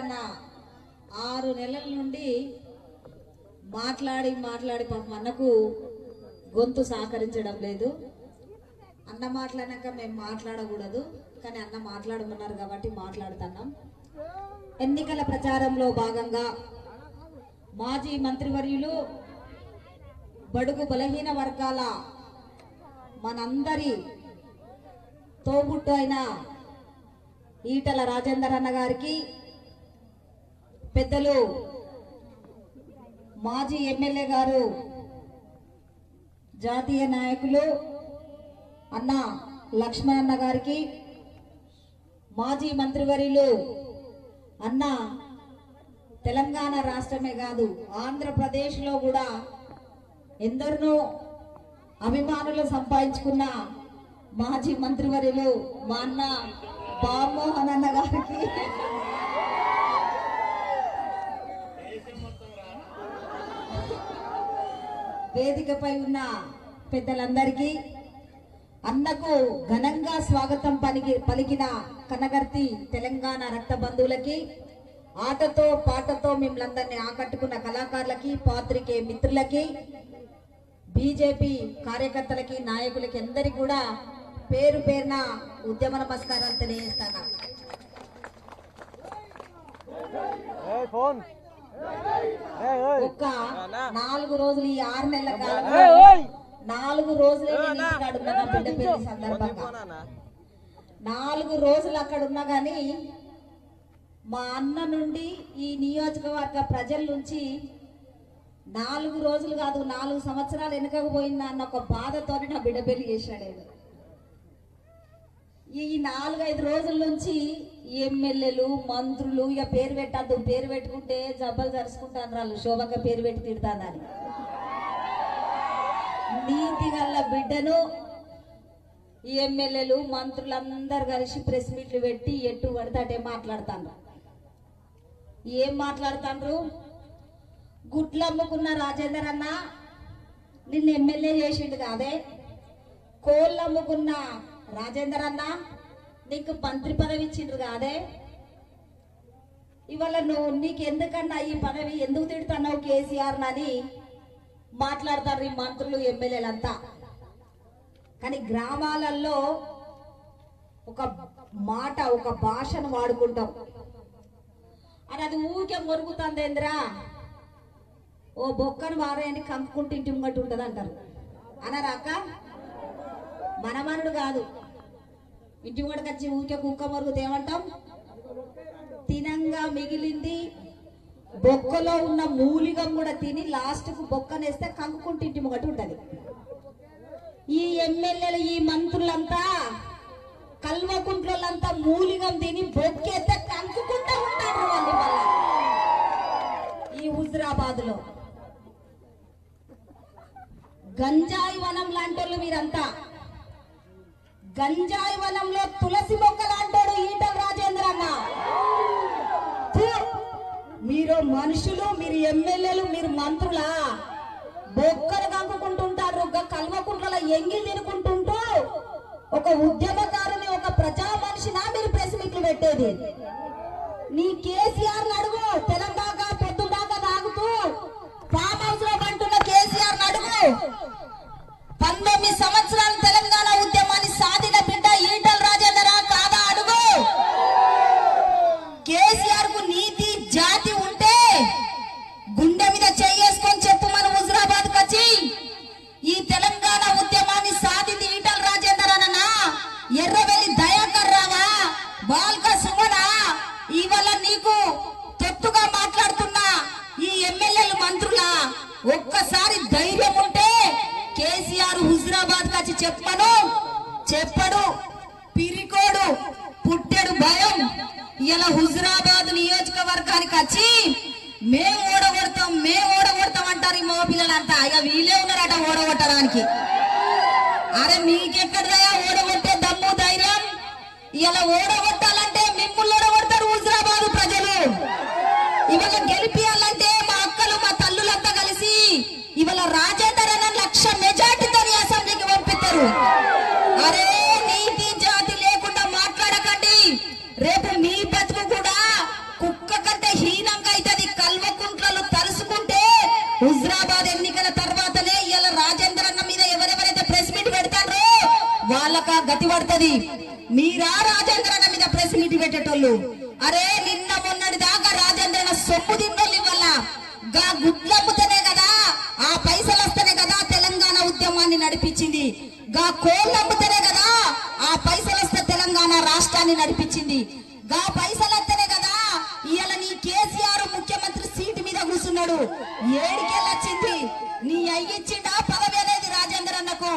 అన్న 6 నెలల నుండి మాట్లాడి పాపం అన్నకు గొంతు సహకరించడం లేదు. అన్న మాట్లాడాక మేము మాట్లాడకూడదు, కానీ అన్న మాట్లాడమన్నారు కాబట్టి మాట్లాడుతున్నాం. ఎన్నికల ప్రచారంలో భాగంగా మాజీ మంత్రివర్యులు బడుగు బలహీన వర్గాల మనందరి తోబుట్టు అయిన ఈటల రాజేందర్ అన్న గారికి, పెద్దలు మాజీ ఎమ్మెల్యే గారు జాతీయ నాయకులు అన్న లక్ష్మణ్ అన్న గారికి, మాజీ మంత్రివర్యులు అన్న తెలంగాణ రాష్ట్రమే కాదు ఆంధ్రప్రదేశ్లో కూడా ఎందరినో అభిమానులు సంపాదించుకున్న మాజీ మంత్రివర్యులు మా అన్న బామోహన్ అన్న గారికి, వేదికపై ఉన్న పెద్దలందరికీ, అన్నకు ఘనంగా స్వాగతం పలికిన కనగర్తి తెలంగాణ రక్త బంధువులకి, ఆటతో పాటతో మిమ్మల్ందరినీ ఆకట్టుకున్న కళాకారులకి, పాత్రికే మిత్రులకి, బీజేపీ కార్యకర్తలకి, నాయకులకి అందరికి కూడా పేరు పేరున ఉద్యమ నమస్కారాలు తెలియజేస్తాను. ఒక్క 4 రోజులు ఈ 6 నెలల కాలంలో 4 రోజులే ఇంటికాడున్నా బిడ్డ పెళ్లి సందర్భంగా 4 రోజులు అక్కడ ఉన్నా గానీ మా అన్న నుండి ఈ నియోజకవర్గ ప్రజల నుంచి 4 రోజులు కాదు 4 సంవత్సరాలు వెనకపోయిందా అన్న ఒక బాధతోనే నా బిడ్డ పెళ్లి చేశాడు. ఈ 4-5 రోజుల నుంచి ఎమ్మెల్యేలు మంత్రులు ఇక పేరు పెట్టద్దు, పేరు పెట్టుకుంటే జబ్బలు జరుచుకుంటాను వాళ్ళు, శోభక పేరు పెట్టి తిడతానని, నీతి గల్ల బిడ్డను ఈ ఎమ్మెల్యేలు మంత్రులు అందరు కలిసి ప్రెస్ మీట్లు పెట్టి ఎట్టు పడితే అటే మాట్లాడుతాను. ఏం మాట్లాడుతాండ్రు? గుడ్లు అమ్ముకున్న రాజేందర్ అన్న నిన్ను ఎమ్మెల్యే చేసిండు కాదే, కోళ్ళు అమ్ముకున్న రాజేందర్ అన్న నీకు మంత్రి పదవి ఇచ్చిండ్రు కాదే, ఇవాళ నీకెందుకన్నా ఈ పదవి, ఎందుకు తిడుతున్నావు కేసీఆర్ అని మాట్లాడతారు ఈ మంత్రులు ఎమ్మెల్యేలంతా. కానీ గ్రామాలలో ఒక మాట, ఒక భాషను వాడుకుంటాం. అది ఊరికే మొరుగుతుందేంద్రా, ఓ బొక్కను వారేని కంపుకుంటూ ఇంటి ముంగట్టు ఉంటుంది అంటారు అనరాక. మనమనుడు కాదు, ఇంటి ముంగడికి వచ్చి ఊరికే కుక్క మొరుగుతే ఏమంటాం? తినంగా మిగిలింది బొక్కలో ఉన్న మూలిగం కూడా తిని లాస్ట్కు బొక్కనేస్తే కంపుకుంటూ ఇంటి ముంగట్టు ఉంటుంది. ఈ ఎమ్మెల్యేలు ఈ మంత్రులంతా కల్వకుంట్లంతా మూలిగం తిని బొక్కేస్తే కంపుకుంటూ ఉంటారు వాళ్ళు. ఈ హుజరాబాద్ లో గంజాయి వనం లాంటోళ్ళు మీరంతా. గంజాయి వనంలో తులసి మొక్క లాంటోడు ఈటల రాజేందర్ అన్న. మీరు మనుషులు, మీరు ఎమ్మెల్యేలు, మీరు మంత్రులా? బొక్కలు కంపుకుంటుంటారు, కల్వకుంట్ల ఎంగి తినుకుంటుంటూ ఒక ఉద్యమకారుని, ఒక ప్రజా మనిషినా మీరు ప్రెస్ మీట్లు పెట్టేది? నీ కేసీఆర్ అడుగు, తెలంగాణ పొద్దుదాకా తాగుతూ ఫామ్ హౌస్ లో పంటున్న కేసీఆర్ అడుగు. 19 సంవత్సరాలు తెలంగాణ ఉద్యమాన్ని సాధిన బిడ్డ ఈటల రాజేందర్ కాదా అడుగు. కేసీఆర్ కు నీతి జాతి ఉంటే గుండె మీద చేసుకొని చెప్పు. మన హుజరాబాద్ వచ్చి ఈ తెలంగాణ ఉద్యమాన్ని సాధింది ఈటల రాజేందర్ అన్నా, ఎర్రవెల్లి దయాకర్ రావా, బాల్క సుమనా, ఇవాళ నీకు తొత్తుగా మాట్లాడుతున్న ఈ ఎమ్మెల్యేలు మంత్రులా? ఒక్కసారి ధైర్యం ఉంటే కేసీఆర్ హుజరాబాద్ వచ్చి చెప్పను, చెప్పడు, పిరికోడు, పుట్టెడు భయం. ఇలా హుజరాబాద్ నియోజకవర్గానికి వచ్చి మేము ఓడగొడతాం అంటారు ఈ మగ పిల్లలంతా. ఇక వీళ్ళే ఉన్నారట ఓడగొట్టడానికి. అరే మీకెక్కడదయా ఓడగొట్టే దమ్ము ధైర్యం? ఇలా ఓడగొట్టాలంటే మిమ్మల్ని ఓడగొడతారు హుజరాబాద్ ప్రజలు. ఇవాళ గెలిపియాలంటే మా అక్కలు, మా తల్లులంతా కలిసి ఇవాళ రాజేందర్ అన్న 1,00,000 మెజార్టీతో అసెంబ్లీకి పంపిస్తారు. అరే నీతి జాతి లేకుండా మాట్లాడకండి. రేపు మీ బతుకు కూడా కుక్క కంట హుజరాబాద్ ఎన్నికల తర్వాతనే ఇలా రాజేంద్ర అన్న మీద ఎవరెవరైతే ప్రెస్ మీట్ పెడతారో వాళ్ళకా గతి పడుతుంది. మీరా రాజేంద్ర అన్న మీద ప్రెస్ మీట్ పెట్టేటోళ్ళు? అరే నిన్న మొన్నటి దాకా రాజేంద్ర అన్న సొమ్ము తిన్నోళ్ళు ఇవ్వాల గా గుడ్లమ్ముతేనే కదా, ఆ పైసలు వస్తేనే కదా తెలంగాణ ఉద్యమాన్ని నడిపించింది. గా కోళ్ళు అమ్ముతేనే కదా ఆ పైసలు వస్తే తెలంగాణ రాష్ట్రాన్ని నడిపించింది. గా పైసలు వస్తేనే కదా ఇవాళ నీ కేసీఆర్ ముఖ్యమంత్రి సీటు మీద కూర్చున్నాడు. ఏడికెళ్ళొచ్చింది? నీ అయ్యిచ్చిండా పదవి అనేది రాజేంద్ర అన్నకు?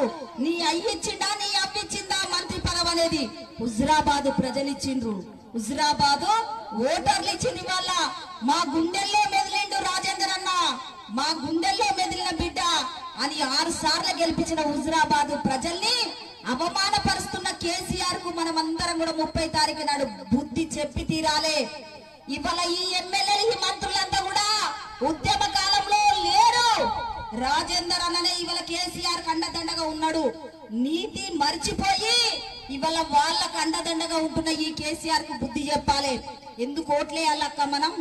నీ అయ్యిచ్చిండా నీ అవ్విచ్చిందా మంత్రి పదవి అనేది? హుజరాబాద్ ప్రజలు ఇచ్చిండ్రు, హుజరాబాద్ ఓటర్లు ఇచ్చింది. వాళ్ళ మా గుండెల్లో మెదిలిండు రాజేంద్ర అన్న, మా గుండెల్లో మెదిలిన బిడ్డ అని 6 సార్లు గెలిపించిన హుజరాబాద్ ప్రజల్ని అవమానపరుస్తున్న కేసీఆర్ కు మనం అందరం కూడా 30 తారీఖు నాడు బుద్ధి చెప్పి తీరాలే. ఇవాళ ఈ ఎమ్మెల్యేలు ఈ మంత్రులంతా కూడా ఉద్యమ కాలంలో లేరు. రాజేందర్ అన్ననే ఇవాళ కేసీఆర్ కండదండగా ఉన్నాడు. నీతి మర్చిపోయి ఇవాళ వాళ్ళకు అండదండగా ఉంటున్న ఈ కేసీఆర్ కు బుద్ధి చెప్పాలి. ఎందుకు ఓట్లేయాలక్క? మనం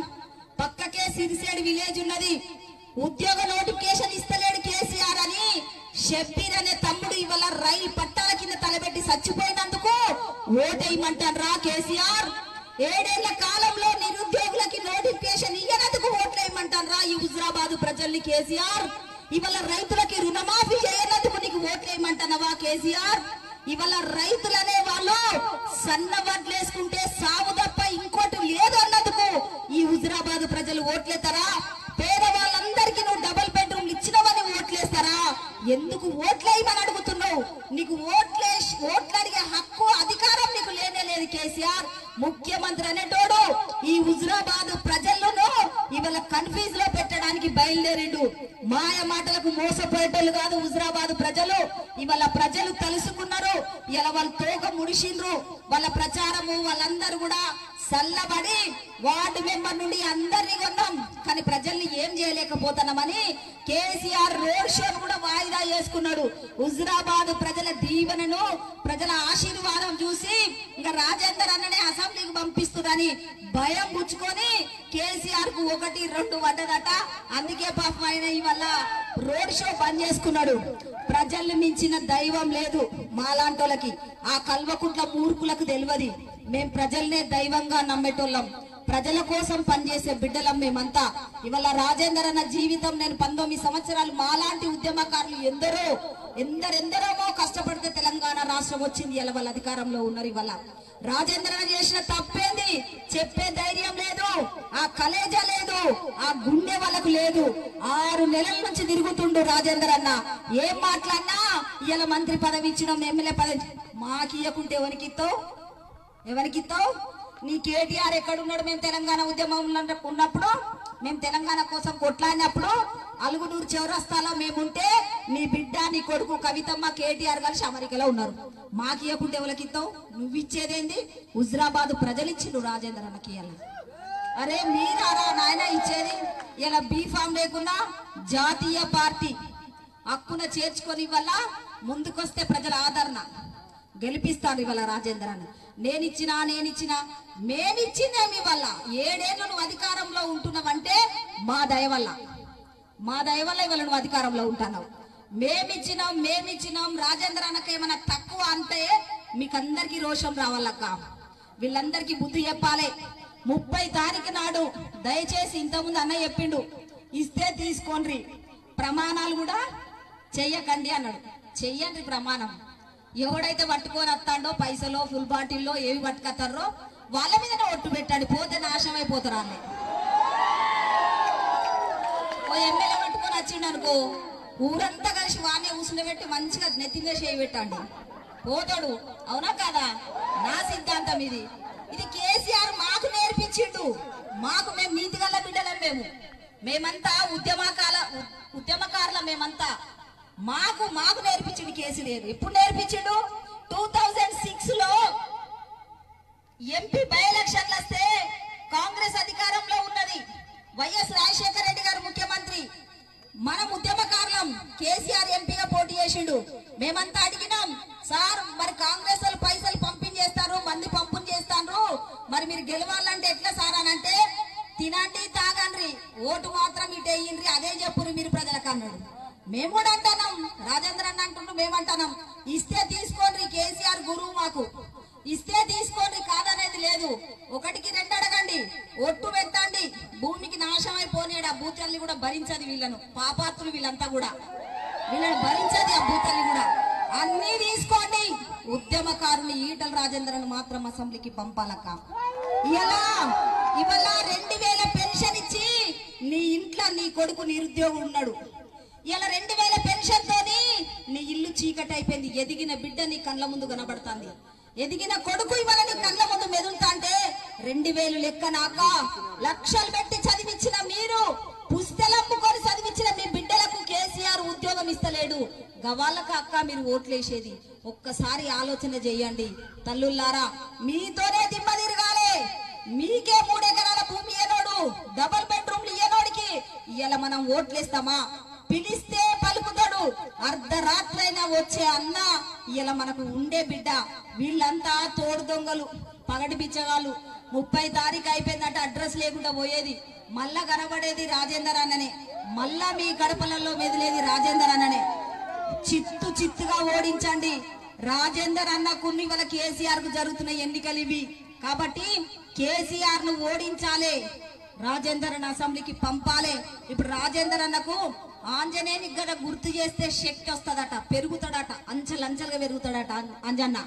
పక్కకే సిరిసేడు విలేజ్ ఉన్నది, ఉద్యోగ నోటిఫికేషన్ ఇస్తలేడు కేసీఆర్ అని షబ్బీర్ అనే తమ్ముడు ఇవాళ రైలు పట్టాల కింద తలబెట్టి చచ్చిపోయినందుకు ఓటేయమంటారా కేసీఆర్? 7 ఏళ్ల కాలంలో నిరుద్యోగులకి నోటిఫికేషన్ ఇయ్యనందుకు ఓట్లేయమంటారా ఈ హుజరాబాద్ ప్రజల్ని కేసీఆర్? ఇవాళ రైతులకి రుణమాఫీ చేయనందుకు నీకు ఓట్లేయమంటున్నావా కేసీఆర్? ఇవాళ రైతులు అనే వాళ్ళు సన్న వడ్లేసుకుంటే సాగు తప్ప ఇంకోటి లేదు అన్నందుకు ఈ హుజరాబాద్ ప్రజలు ఓట్లేస్తారా? పేదవాళ్ళందరికీ నువ్వు డబుల్ బెడ్రూమ్ ఇచ్చినవని ఓట్లేస్తారా? ఎందుకు ఓట్లేయమని అడుగుతున్నావు? నీకు ఓట్లు అడిగే హక్కు అధికారం నీకు లేనే లేదు కేసీఆర్. ముఖ్యమంత్రి అనేటోడు ఈ హుజరాబాద్ ప్రజలను ఇవాళ కన్ఫ్యూజ్ లో పెట్టడానికి బయలుదేరిండు. మాయ మాటలకు మోసపోయేటోళ్ళు కాదు హుజరాబాద్ ప్రజలు. ఇవాళ ప్రజలు తెలుసుకున్నారు. ఇలా వాళ్ళు తోక ముడిసిండ్రు. వాళ్ళ ప్రచారము వాళ్ళందరూ కూడా సల్లబడి వార్డు మెంబర్ నుండి అందరినీ కొన్నాం, కానీ ప్రజల్ని ఏం చేయలేకపోతున్నామని కేసీఆర్ రోడ్ షో కూడా వాయిదా చేసుకున్నాడు. హుజరాబాద్ ప్రజల దీవెనను ప్రజల ఆశీర్వాదం చూసి ఇంకా రాజేందర్ అన్ననే అసెంబ్లీకి పంపిస్తుందని భయం పుచ్చుకొని కేసీఆర్ కు 1-2 పడ్డదట. అందుకే పాపం ఆయన ఇవాళ రోడ్ షో బంద్ చేసుకున్నాడు. ప్రజల్ని మించిన దైవం లేదు మాలాంటోళ్ళకి. ఆ కల్వకుంట్ల మూర్ఖులకు తెలియదు. మేం ప్రజల్నే దైవంగా నమ్మేటోళ్ళం, ప్రజల కోసం పనిచేసే బిడ్డలం మేమంతా. ఇవాళ రాజేందర్ అన్న జీవితం నేను 19 సంవత్సరాలు మాలాంటి ఉద్యమకారులు ఎందరెందరో కష్టపడితే తెలంగాణ రాష్ట్రం వచ్చింది. ఇలా వాళ్ళ అధికారంలో ఉన్నారు. ఇవాళ రాజేందర్ అన్న చేసిన తప్పేంది చెప్పే ధైర్యం లేదు, ఆ కలేజా లేదు, ఆ గుండె వాళ్ళకు లేదు. 6 నెలల నుంచి తిరుగుతుండు రాజేందర్ అన్న. ఏం మాట్లాడినా ఇలా మంత్రి పదవి ఇచ్చినాం, ఎమ్మెల్యే పదవి మాకు ఇవ్వకుంటే ఎవరికిస్తావు? నీ కేటీఆర్ ఎక్కడున్నాడు? మేము తెలంగాణ ఉద్యమంలో ఉన్నప్పుడు, మేము తెలంగాణ కోసం కొట్లాడినప్పుడు అలుగునూరు చౌరస్తాలో మేముంటే నీ బిడ్డ నీ కొడుకు కవితమ్మ కేటీఆర్ కలిసి అమెరికాలో ఉన్నారు. మాకు ఇవ్వకుంటే ఎవరికిస్తావు? నువ్వు ఇచ్చేదేంది? హుజరాబాద్ ప్రజలు ఇచ్చిండు రాజేందర్ అన్నకి. ఇలా అరే మీరారా నాయన ఇచ్చేది? ఇలా బీఫామ్ లేకున్నా జాతీయ పార్టీ హక్కున చేర్చుకొని వల్ల ముందుకొస్తే ప్రజల ఆదరణ గెలిపిస్తాడు ఇవాళ రాజేందర్ అన్న. నేనిచ్చినా మేమిచ్చిందేమి వల్ల 7 ఏళ్ళు నువ్వు అధికారంలో ఉంటున్నావంటే మా దయ వల్ల ఇవాళ నువ్వు అధికారంలో ఉంటున్నావు. మేమిచ్చినాం రాజేందర్ అన్నకి ఏమైనా తక్కువ అంటే మీకందరికి రోషం రావాలక్క. వీళ్ళందరికీ బుద్ధి చెప్పాలి. 30 తారీఖు నాడు దయచేసి ఇంతకుముందు అన్న చెప్పిండు, ఇస్తే తీసుకోండి, ప్రమాణాలు కూడా చెయ్యకండి అన్నాడు. చెయ్యండి ప్రమాణం. ఎవడైతే పట్టుకొని వస్తాడో పైసలో ఫుల్ బాటిల్లో ఏవి పట్టుకొస్తారో వాళ్ళ మీదనే ఒట్టు పెట్టండి, పోతే నాశనం అయిపోతారు. అన్నీ ఓ ఎమ్మెల్యే పట్టుకొని వచ్చిండు అనుకో, ఊరంతా కలిసి వాడిని ఊసులు మంచిగా నెత్తిందే చేయి పెట్టండి, పోతాడు. అవునా కాదా? నా సిద్ధాంతం ఇది. ఇది కేసీఆర్ మాకు నేర్పించిండు. మేము నీతిగల్ల బిడ్డలం. మేమంతా ఉద్యమకారుల మేమంతా. మాకు నేర్పించిండు కేసీఆర్. ఎప్పుడు నేర్పించిండు? 2006 లో ఎంపీ బై ఎలక్షన్లు వస్తే కాంగ్రెస్ అధికారంలో ఉన్నది. వైఎస్ రాజశేఖర రెడ్డి గారు ముఖ్యమంత్రి. మనం ఉద్యమకారులం. కేసీఆర్ ఎంపీగా పోటీ చేసిండు. మేమంతా అడిగినాం, సార్ మరి కాంగ్రెస్ వాళ్ళు పైసలు పంపించేస్తారు, మంది పంపుని చేస్తారు, మరి మీరు గెలవాలంటే ఎట్లా సార్ అని అంటే, తినండి తాగండి, ఓటు మాత్రం ఇటు వేయండి, అదే చెప్పురు మీరు ప్రజలకు అన్నాడు. మేము కూడా అంటున్నాం, రాజేంద్ర అన్న అంటున్నాం, మేమంటున్నాం ఇస్తే తీసుకోండి, కేసీఆర్ గురువు మాకు, ఇస్తే తీసుకోండి, కాదనేది లేదు. ఒకటికి రెండు అడగండి, ఒట్టు పెట్టండి, భూమికి నాశనం అయిపోయాడు. ఆ భూతల్ని కూడా భరించదు వీళ్ళను, పాపాత్రులు వీళ్ళంతా కూడా, వీళ్ళని భరించదు ఆ భూతల్ని కూడా. అన్ని తీసుకోండి, ఉద్యమకారుని ఈటల రాజేంద్రను మాత్రం అసెంబ్లీకి పంపాలక్క. ఇవాళ 2000 పెన్షన్ ఇచ్చి నీ ఇంట్లో నీ కొడుకు నిరుద్యోగం ఉన్నాడు. ఇలా 2000 పెన్షన్ తోని నీ ఇల్లు చీకటి అయిపోయింది. ఎదిగిన బిడ్డ నీ కళ్ళ ముందు కనబడుతుంది, ఎదిగిన కొడుకు ఇవాళ నీ కళ్ళ ముందు మెదులుతా అంటే 2000 లెక్క నాక లక్షలు పెట్టి చదివించిన మీరు, పుస్తెలమ్ముకొని చదివించిన మీ బిడ్డలకు కేసీఆర్ ఉద్యోగం ఇస్తలేడు. గవాళ్ళక అక్క మీరు ఓట్లేసేది. ఒక్కసారి ఆలోచన చేయండి తల్లుల్లారా, మీతోనే దిమ్మ తిరగాలి. మీకే 3 ఎకరాల భూమి ఇయ్యనోడు, డబుల్ బెడ్రూమ్లు ఇయ్యనోడికి ఇలా మనం ఓట్లేస్తామా? పిలిస్తే పలుకుతాడు, అర్ధరాత్రైనా వచ్చే అన్న ఇలా మనకు ఉండే బిడ్డ. వీళ్ళంతా తోడు దొంగలు, పగటి బిచ్చగాళ్ళు. 30 తారీఖు అయిపోయిందంటే అడ్రస్ లేకుండా పోయేది, మళ్ళా కనబడేది రాజేందర్ అన్ననే, మళ్ళా మీ గడపలలో మెదిలేది రాజేందర్ అన్ననే. చిత్తుగా ఓడించండి రాజేందర్ అన్నకు. ఇవాళ కేసీఆర్ కు జరుగుతున్న ఎన్నికలు ఇవి కాబట్టి కేసీఆర్ ను ఓడించాలి, రాజేందర్ అన్న అసెంబ్లీకి పంపాలి. ఇప్పుడు రాజేందర్ అన్నకు ఆంజనేయుని గడ గుర్తు చేస్తే శక్తి వస్తుందట, పెరుగుతాడట, అంచెలంచెలుగా పెరుగుతాడట అంజన్న.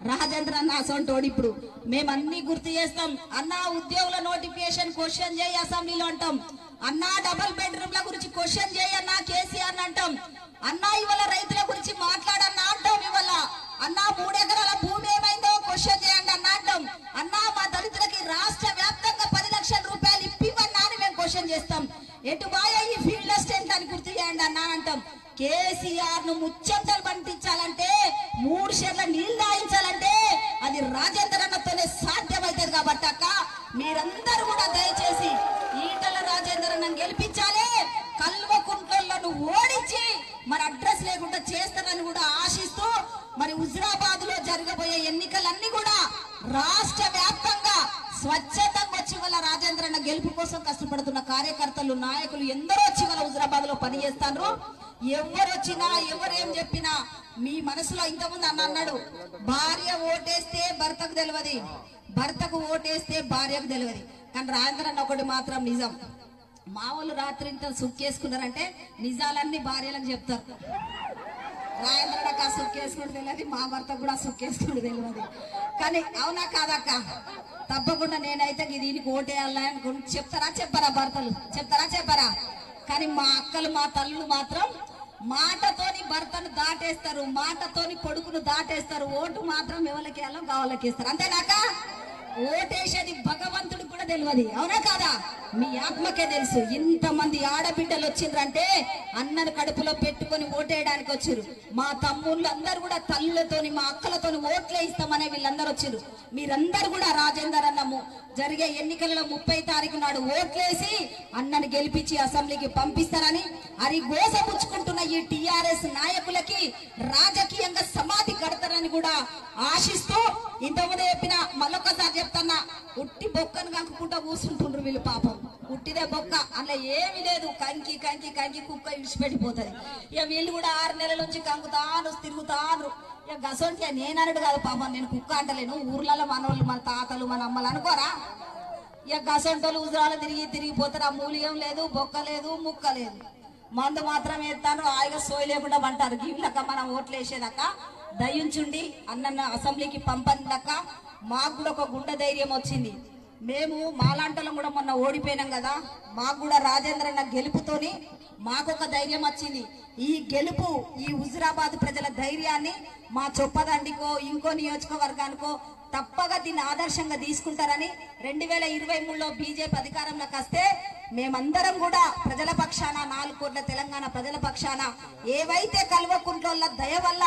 రాజేంద్ర అన్న అసంటోడు. ఇప్పుడు మేమన్నీ గుర్తు చేస్తాం. అన్న ఉద్యోగుల నోటిఫికేషన్ క్వశ్చన్ చేయి అసెంబ్లీలో అంటాం. అన్న డబుల్ బెడ్రూమ్ల గురించి క్వశ్చన్ చేయి అన్న కేసీఆర్ అంటాం. అన్న ఇవాళ రైతుల గురించి మాట్లాడన్నా అంటాం. ఇవాళ అన్న 3 ఎకరాల భూమి ఏమైందో క్వశ్చన్ చేయండి అన్న అంటాం. అన్న మా దళితులకి రాష్ట్ర వ్యాప్తంగా 10 లక్షల రూపాయలు ఇప్పివన్నా అని మేము క్వశ్చన్ చేస్తాం. ఎటు బాయ్ ఈ ఫీల్డ్ అసిస్టెంట్ అని గుర్తు చేయండి అన్న అంటాం. కేసీఆర్ ను ముచ్చంతలు పంపించాలంటే, 3 షేర్ల నీళ్లు దాయించాలంటే అది రాజేంద్ర అన్నతోనే సాధ్యమవుతుంది. కాబట్టి అక్క మీరందరూ కూడా దయచేసి ఈటల రాజేంద్ర అన్నను గెలిపించాలి. కల్వకుంట్లను ఓడించి మరి అడ్రస్ లేకుండా చేస్తారని కూడా ఆశిస్తూ, మరి హుజరాబాద్ లో జరగబోయే ఎన్నికలన్నీ కూడా రాష్ట్ర వ్యాప్తంగా స్వచ్ఛతంగా వచ్చి వాళ్ళ రాజేంద్ర అన్న గెలుపు కోసం కష్టపడుతున్న కార్యకర్తలు, నాయకులు ఎందరో వచ్చి వాళ్ళ హుజరాబాద్ లో పనిచేస్తారు. ఎవరు వచ్చినా ఎవరేం చెప్పినా మీ మనసులో, ఇంతకుముందు అన్న అన్నాడు, భార్య ఓటేస్తే భర్తకు తెలియదు, భర్తకు ఓటేస్తే భార్యకు తెలియదు. కానీ రాజేంద్ర అన్న ఒకటి మాత్రం నిజం, మా వాళ్ళు రాత్రి ఇంత సుక్కేసుకున్నారంటే నిజాలన్నీ భార్యలకు చెప్తారు. రాజేంద్ర అన్నకు ఆ సుక్కేసుకుంటూ తెలియదు, మా భర్త కూడా సుక్కేసుకుంటూ తెలియదు. కానీ అవునా కాదక్క? తప్పకుండా నేనైతే దీనికి ఓటేయాలని అనుకుంటు చెప్తారా చెప్పరా? భర్తలు చెప్తారా చెప్పరా? కానీ మా అక్కలు, మా తల్లులు మాత్రం మాటతోని భర్తను దాటేస్తారు, మాటతోని కొడుకును దాటేస్తారు. ఓటు మాత్రం ఎవరికి వేయాలో కావాలకి ఇస్తారు. అంతేనాక ఓటేసేది భగవంతుడికి కూడా తెలియదు. అవునా కాదా? మీ ఆత్మకే తెలుసు. ఇంతమంది ఆడబిడ్డలు వచ్చిండ్రంటే అన్నను కడుపులో పెట్టుకొని ఓటేయడానికి వచ్చారు. మా తమ్ముళ్ళు అందరు కూడా తల్లులతోని, మా అక్కలతోని ఓట్లే ఇస్తామనే వీళ్ళందరూ వచ్చారు. మీరందరూ కూడా రాజేందర్ అన్నము జరిగే ఎన్నికలలో 30 తారీఖు నాడు ఓట్లేసి అన్నను గెలిపించి అసెంబ్లీకి పంపిస్తారని అరిగోసపుచ్చుకుంటున్న ఈ టిఆర్ఎస్ నాయకులకి రాజకీయంగా సమాధి కడతారని కూడా ఆశిస్తూ, ఇంతకుముందు చెప్పిన మళ్ళొక్కసారి చెప్తున్నా, ఉట్టి బొక్కను కంకుకుంటా కూర్చుంటుండ్రు వీళ్ళు. పాపం ఉట్టిదే బొక్క, అందులో ఏమి లేదు. కంకి కంకి కంకి కుక్క ఇడిచిపెట్టిపోతుంది. ఇక వీళ్ళు కూడా 6 నెలల నుంచి కంకుతాను, తిరుగుతాను. ఇక గసొంటి నేనన్నాడు కాదు పాపం, నేను కుక్క అంటలేను. ఊర్లలో మనోళ్ళు, మన తాతలు, మన అమ్మలు అనుకోరా? ఇక గసొంటోళ్ళు ఉజరాలు తిరిగిపోతారు. ఆ మూలియం లేదు, బొక్క లేదు, ముక్క లేదు. మందు మాత్రం వేస్తాను, హాయిగా సోయి లేకుండా పంటారు. గీళ్ళక మనం ఓట్లు వేసేదాక దయించుండి అన్న అసెంబ్లీకి పంపందాక మాకు కూడా ఒక గుండె ధైర్యం వచ్చింది. మేము మాలాంటలం కూడా మొన్న ఓడిపోయినాం కదా, మాకు కూడా రాజేంద్ర అన్న గెలుపుతోని మాకొక ధైర్యం వచ్చింది. ఈ గెలుపు, ఈ హుజురాబాద్ ప్రజల ధైర్యాన్ని మా చొప్పదండికో ఇంకో నియోజకవర్గానికో తప్పగా దీన్ని ఆదర్శంగా తీసుకుంటారని 2023లో బీజేపీ అధికారంలోకి వస్తే మేమందరం కూడా ప్రజల పక్షాన, 4 కోట్ల తెలంగాణ ప్రజల పక్షాన ఏవైతే కల్వకుంట్ల దయ వల్ల,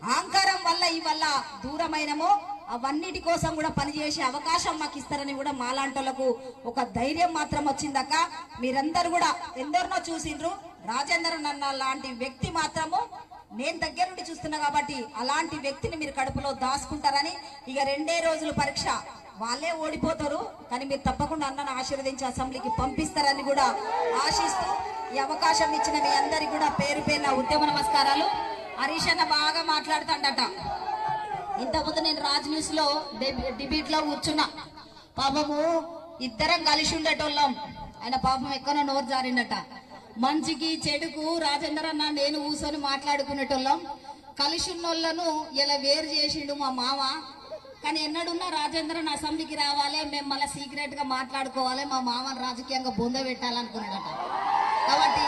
అహంకారం వల్ల ఇవల్ల దూరమైనమో అవన్నిటి కోసం కూడా పనిచేసే అవకాశం మాకు ఇస్తారని కూడా మాలాంటోళ్లకు ఒక ధైర్యం మాత్రం వచ్చిందక్క. మీరందరూ కూడా ఎందరినో చూసిండ్రు, రాజేంద్ర అన్న లాంటి వ్యక్తి మాత్రము నేను దగ్గర నుండి చూస్తున్నా కాబట్టి అలాంటి వ్యక్తిని మీరు కడుపులో దాచుకుంటారని. ఇక 2 రోజులు పరీక్ష, వాళ్ళే ఓడిపోతారు కానీ మీరు తప్పకుండా అన్నను ఆశీర్వదించి అసెంబ్లీకి పంపిస్తారని కూడా ఆశిస్తూ ఈ అవకాశం ఇచ్చిన మీ అందరికి కూడా పేరు పేరున ఉద్యమ నమస్కారాలు. హరీష్ అన్న బాగా మాట్లాడుతాడట. ఇంతకుముందు నేను రాజ్ న్యూస్ లో డిబేట్ లో కూర్చున్నా. పాపము ఇద్దరం కలిసి ఉండేటోళ్ళం. ఆయన పాపం ఎక్కడో నోరు జారిండట. మంచికి చెడుకు రాజేందర్ అన్న నేను కూర్చొని మాట్లాడుకునేటోళ్ళం. కలిసి ఉన్నోళ్ళను ఇలా వేరు చేసిండు మా మామ. కానీ ఎన్నడున్నా రాజేంద్రన్ అసెంబ్లీకి రావాలి, మేము మళ్ళీ సీక్రెట్ గా మాట్లాడుకోవాలి, మా మామని రాజకీయంగా బొంద పెట్టాలనుకున్నాడట. కాబట్టి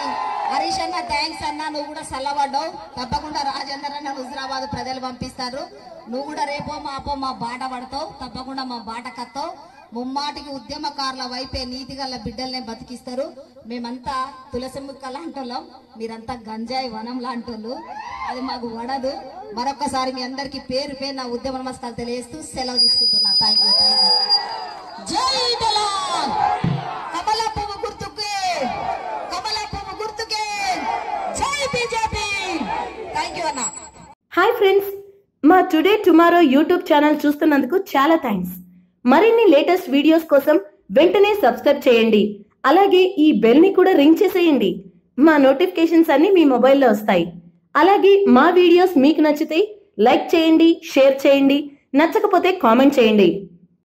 హరీష్ అన్న థ్యాంక్స్ అన్న, నువ్వు కూడా చల్లబడ్డావు. తప్పకుండా రాజేందర్ అన్న హుజరాబాద్ ప్రజలు పంపిస్తారు. నువ్వు కూడా రేపో మాపో మా బాట పడతావు, తప్పకుండా మా బాట కత్తావు. ముమ్మాటికి ఉద్యమకారుల వైపే నీతిగల బిడ్డల్నే బతికిస్తారు. మేమంతా తులసి ముక్క లాంటోళ్ళం, మీరంతా గంజాయి వనం లాంటోళ్ళు. అది మాకు వడదు. మరొకసారి మీ అందరికి పేరు పేరు నా ఉద్యమ నమస్కారాలు తెలియజేస్తూ సెలవు తీసుకుంటున్నా. Thank you. జై తెలంగాణ. కమల పువ్వు గుర్తుకే, కమల పువ్వు గుర్తుకే, జై బీజేపీ. థ్యాంక్ యూ అన్న. హాయ్ ఫ్రెండ్స్, మా టుడే టుమారో యూట్యూబ్ ఛానల్ చూస్తున్నందుకు చాలా థ్యాంక్స్. మరిన్ని లేటెస్ట్ వీడియోస్ కోసం వెంటనే సబ్స్క్రైబ్ చేయండి. అలాగే ఈ బెల్ ని కూడా రింగ్ చేసేయండి. మా నోటిఫికేషన్స్ అన్ని మీ మొబైల్లో వస్తాయి. అలాగే మా వీడియోస్ మీకు నచ్చితే లైక్ చేయండి, షేర్ చేయండి, నచ్చకపోతే కామెంట్ చేయండి.